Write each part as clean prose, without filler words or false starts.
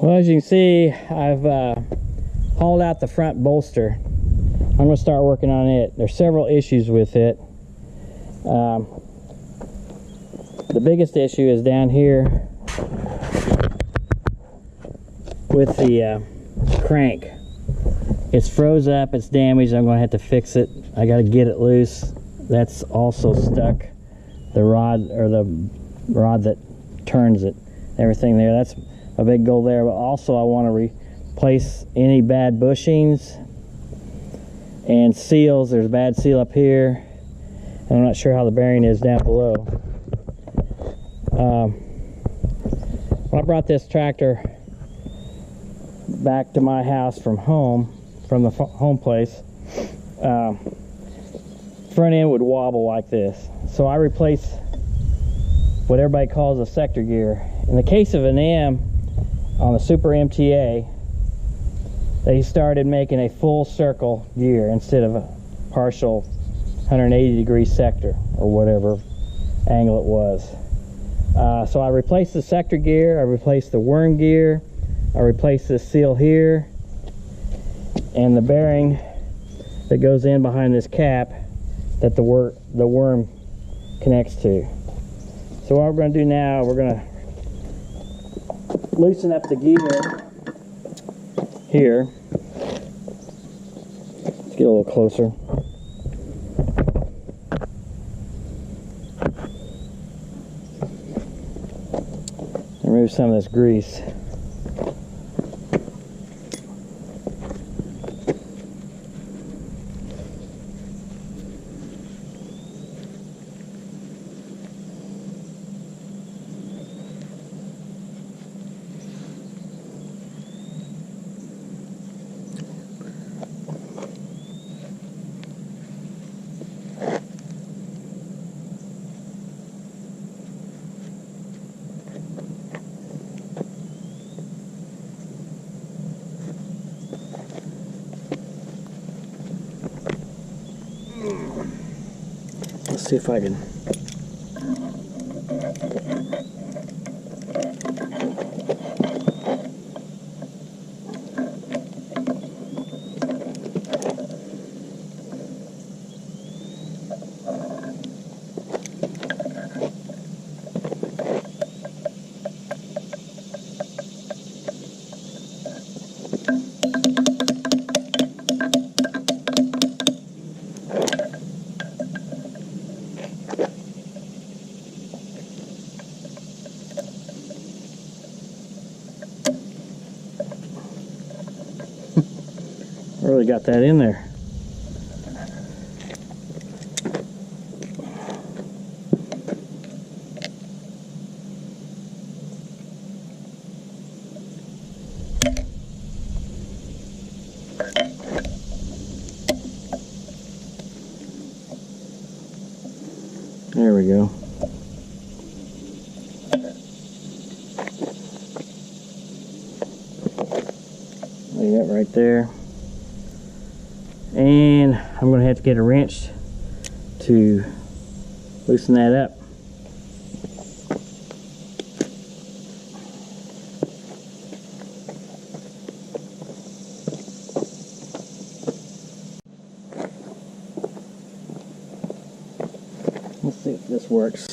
Well, as you can see, I've hauled out the front bolster. I'm going to start working on it. There's several issues with it. The biggest issue is down here with the crank. It's froze up, it's damaged. I'm going to have to fix it. I got to get it loose. That's also stuck. The rod, or the rod that turns it, everything there. That's a big goal there. But also I want to replace any bad bushings and seals. There's a bad seal up here, and I'm not sure how the bearing is down below. When I brought this tractor back to my house from home, from the home place, front end would wobble like this. So I replaced what everybody calls a sector gear. In the case of an M on the Super MTA, they started making a full circle gear instead of a partial 180 degree sector or whatever angle it was. So I replaced the sector gear, I replaced the worm gear, I replaced this seal here, and the bearing that goes in behind this cap that the worm connects to. So what we're going to do now, we're going to loosen up the gear here. Let's get a little closer. Remove some of this grease. Let's see if I can. Really got that in there. There we go. Lay that right there. And I'm going to have to get a wrench to loosen that up. Let's see if this works.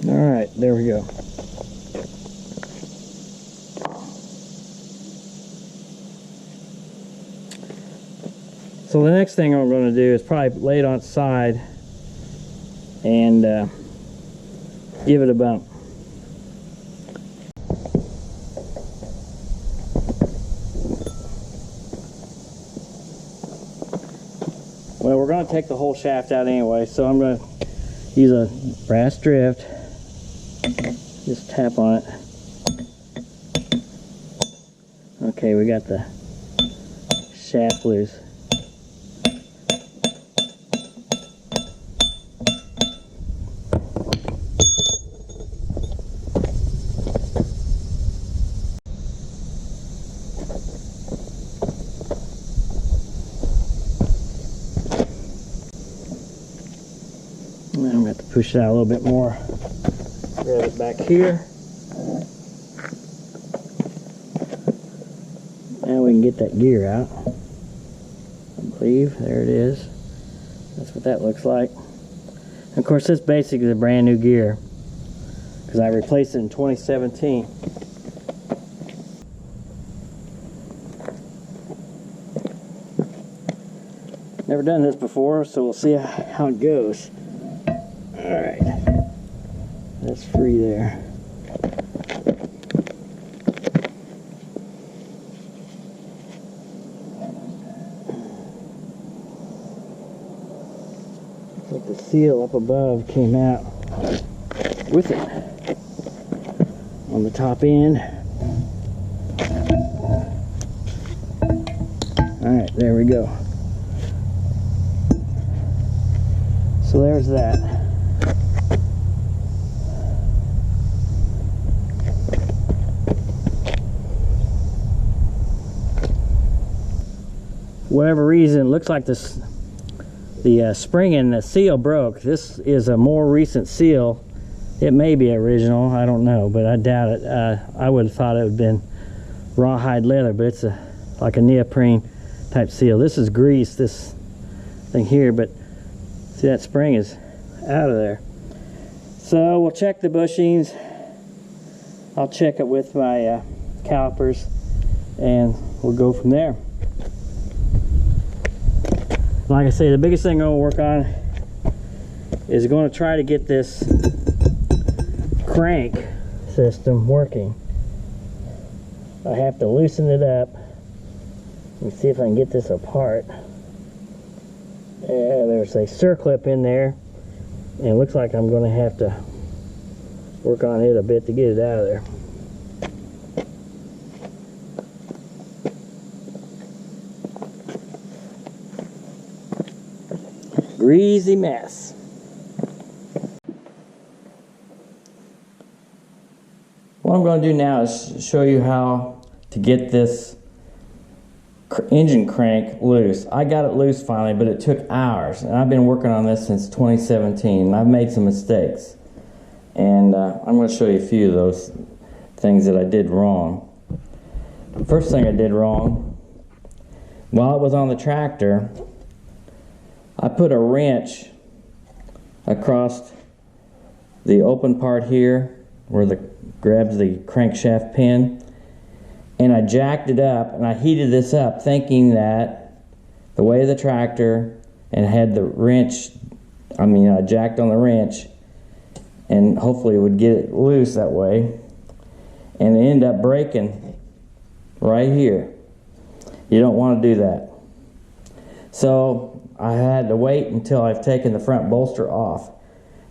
All right, there we go. So the next thing I'm going to do is probably lay it on its side and give it a bump. Well, we're going to take the whole shaft out anyway, so I'm going to use a brass drift. Just tap on it. Okay, we got the shaft loose. Now I'm going to have to push it out a little bit more. Grab it back here. Now we can get that gear out. I believe there it is. That's what that looks like. And of course, this basically is a brand new gear because I replaced it in 2017. Never done this before, so we'll see how it goes. Alright, that's free there. Looks like the seal up above came out with it on the top end. Alright, there we go. So there's that. Whatever reason, it looks like the spring in the seal broke. This is a more recent seal. It may be original, I don't know, but I doubt it. I would have thought it would have been rawhide leather, but it's like a neoprene type seal. This is grease, this thing here, but see, that spring is out of there. So we'll check the bushings. I'll check it with my calipers, and we'll go from there. Like I say, the biggest thing I'm going to work on is going to try to get this crank system working. I have to loosen it up and see if I can get this apart. Yeah, there's a circlip in there, and it looks like I'm going to have to work on it a bit to get it out of there. Greasy mess. What I'm going to do now is show you how to get this engine crank loose. I got it loose finally, but it took hours, and I've been working on this since 2017, and I've made some mistakes, and I'm going to show you a few of those things that I did wrong. The first thing I did wrong, while it was on the tractor, I put a wrench across the open part here where the grabs the crankshaft pin, and I jacked it up, and I heated this up thinking that the way of the tractor, and had the wrench, I jacked on the wrench, and hopefully it would get it loose that way, and it ended up breaking right here. You don't want to do that. So I had to wait until I've taken the front bolster off.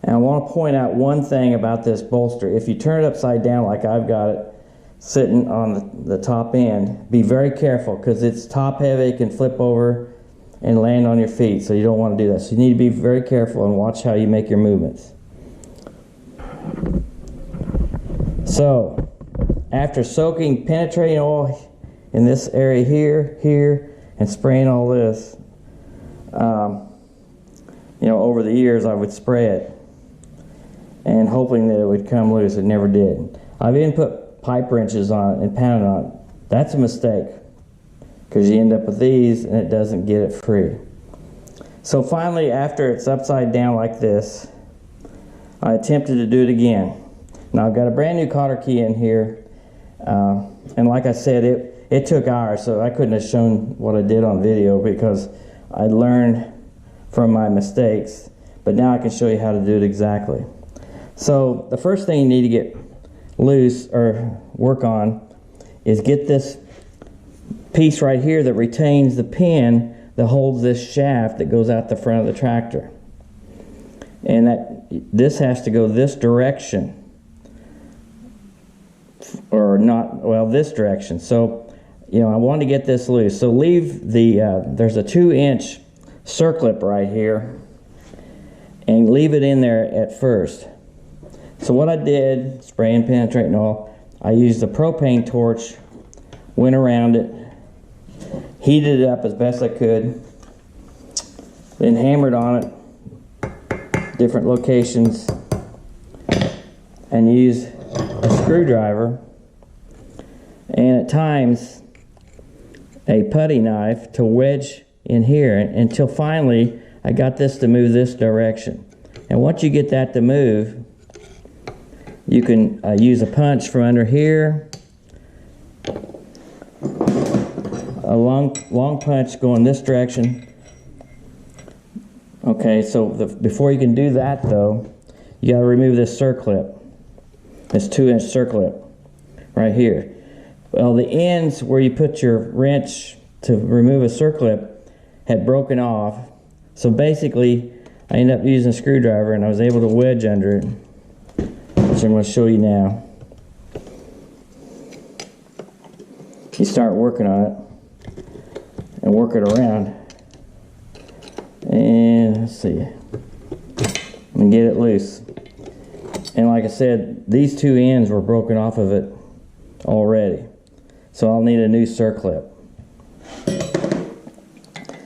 And I want to point out one thing about this bolster. If you turn it upside down like I've got it sitting on the top end, be very careful because it's top heavy. It can flip over and land on your feet, so you don't want to do that. So you need to be very careful and watch how you make your movements. So after soaking penetrating oil in this area here, and spraying all this, over the years I would spray it and hoping that it would come loose. It never did. I've even put pipe wrenches on it and pounded on it. That's a mistake because you end up with these and it doesn't get it free. So finally, after it's upside down like this, I attempted to do it again. Now I've got a brand new cotter key in here, and like I said, it took hours, so I couldn't have shown what I did on video because I learned from my mistakes, but now I can show you how to do it exactly. So the first thing you need to get loose or work on is get this piece right here that retains the pin that holds this shaft that goes out the front of the tractor. And this has to go this direction. Or not, well, this direction. So, you know, I wanted to get this loose. So leave the, there's a 2-inch circlip right here, and leave it in there at first. So what I did, spraying penetrating oil, I used the propane torch, went around it, heated it up as best I could, then hammered on it, different locations, and used a screwdriver, and at times a putty knife to wedge in here until finally I got this to move this direction. And once you get that to move, you can use a punch from under here, a long punch going this direction. Okay, so before you can do that though, you got to remove this circlip, this 2-inch circlip right here. Well, the ends where you put your wrench to remove a circlip had broken off, so basically I ended up using a screwdriver and I was able to wedge under it, which I'm going to show you now. You start working on it and work it around, and let's see, and get it loose. And like I said, these 2 ends were broken off of it already, so I'll need a new circlip.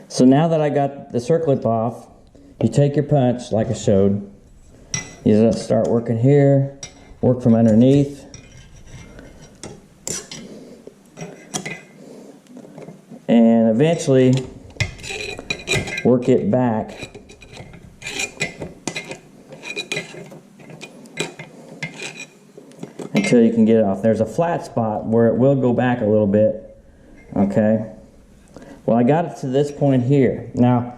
So now that I got the circlip off, you take your punch like I showed, you just start working here, work from underneath, and eventually work it back until you can get it off. There's a flat spot where it will go back a little bit, okay? Well, I got it to this point here. Now,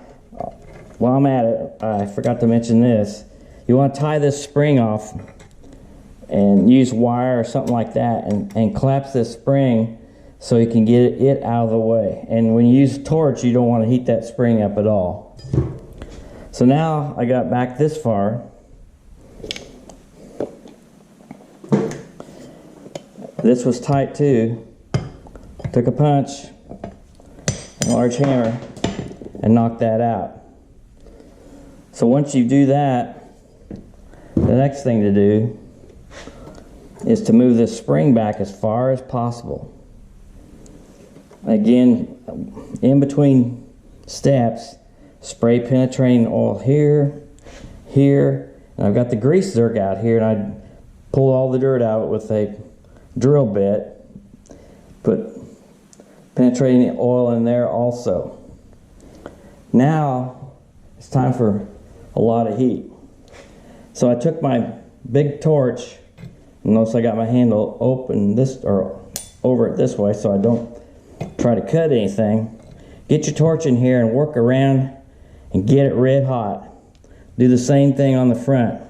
while I'm at it, I forgot to mention this. You want to tie this spring off and use wire or something like that and collapse this spring so you can get it out of the way. And when you use a torch, you don't want to heat that spring up at all. So now I got back this far. This was tight too. Took a punch, a large hammer, and knocked that out. So once you do that, the next thing to do is to move this spring back as far as possible. Again, in between steps, spray penetrating oil here, here, and I've got the grease zerk out here, and I pull all the dirt out with a drill bit, put penetrating oil in there also. Now it's time for a lot of heat. So I took my big torch, and notice I got my handle open this, or over it this way so I don't try to cut anything. Get your torch in here and work around and get it red hot. Do the same thing on the front.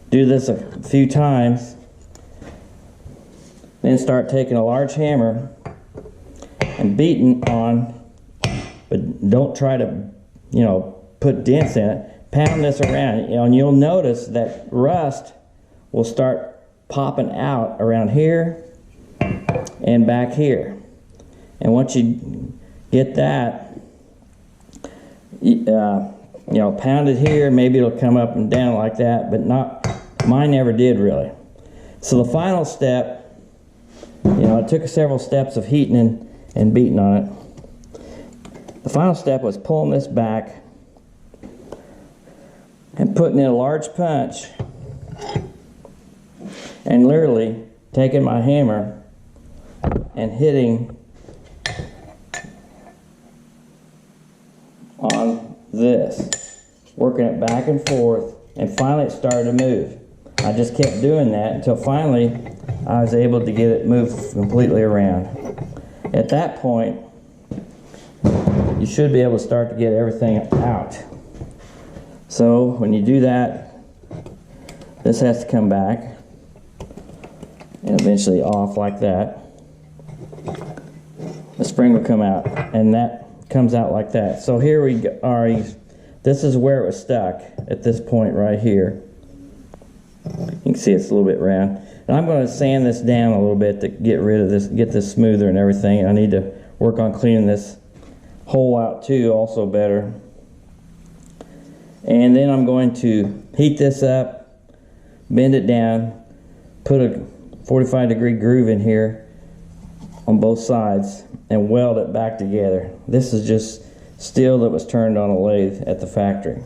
Do this a few times. Then start taking a large hammer and beating on, but don't try to, you know, put dents in it. Pound this around, you know, and you'll notice that rust will start popping out around here and back here. And once you get that, you know, pound it here, maybe it'll come up and down like that, but not, mine never did really. So the final step, you know, it took several steps of heating and beating on it. The final step was pulling this back and putting in a large punch and literally taking my hammer and hitting on this, working it back and forth, and finally it started to move. I just kept doing that until finally I was able to get it moved completely around. At that point, you should be able to start to get everything out. So when you do that, this has to come back and eventually off like that. The spring will come out, and that comes out like that. So here we are. This is where it was stuck at this point right here. You can see it's a little bit round. And I'm going to sand this down a little bit to get rid of this, get this smoother and everything. I need to work on cleaning this hole out too, also better. And then I'm going to heat this up, bend it down, put a 45-degree groove in here on both sides, and weld it back together. This is just steel that was turned on a lathe at the factory.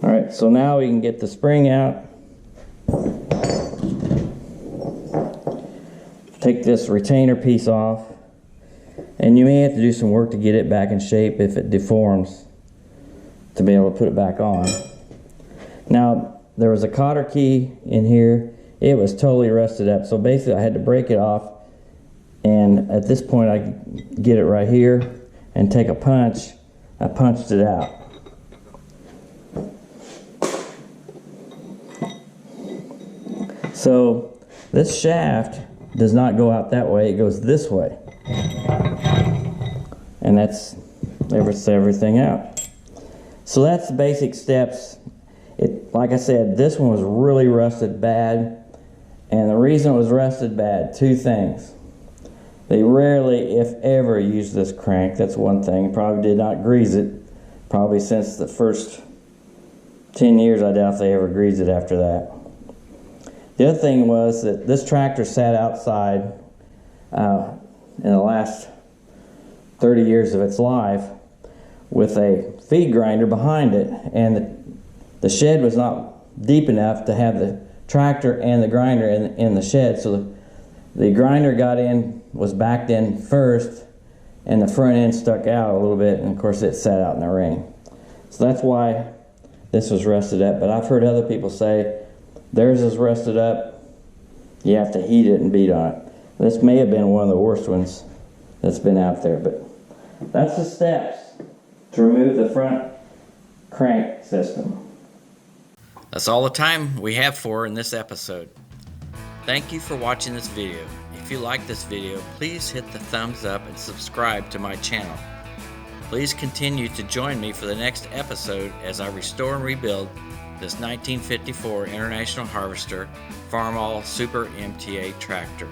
Alright, so now we can get the spring out. Take this retainer piece off, and you may have to do some work to get it back in shape if it deforms to be able to put it back on. Now, there was a cotter key in here. It was totally rusted up, so basically I had to break it off, and at this point I could get it right here and take a punch. I punched it out. So this shaft does not go out that way, it goes this way. And that's everything out. So that's the basic steps. Like I said, this one was really rusted bad. And the reason it was rusted bad, two things. They rarely, if ever, use this crank. That's one thing. Probably did not grease it. Probably since the first 10 years, I doubt they ever greased it after that. The other thing was that this tractor sat outside in the last 30 years of its life with a feed grinder behind it, and the shed was not deep enough to have the tractor and the grinder in the shed, so the grinder got in, was backed in first, and the front end stuck out a little bit, and of course it sat out in the rain. So that's why this was rusted up. But I've heard other people say theirs is rusted up, you have to heat it and beat on it. This may have been one of the worst ones that's been out there, but that's the steps to remove the front crank system. That's all the time we have for in this episode. Thank you for watching this video. If you like this video, please hit the thumbs up and subscribe to my channel. Please continue to join me for the next episode as I restore and rebuild this 1954 International Harvester Farmall Super MTA tractor.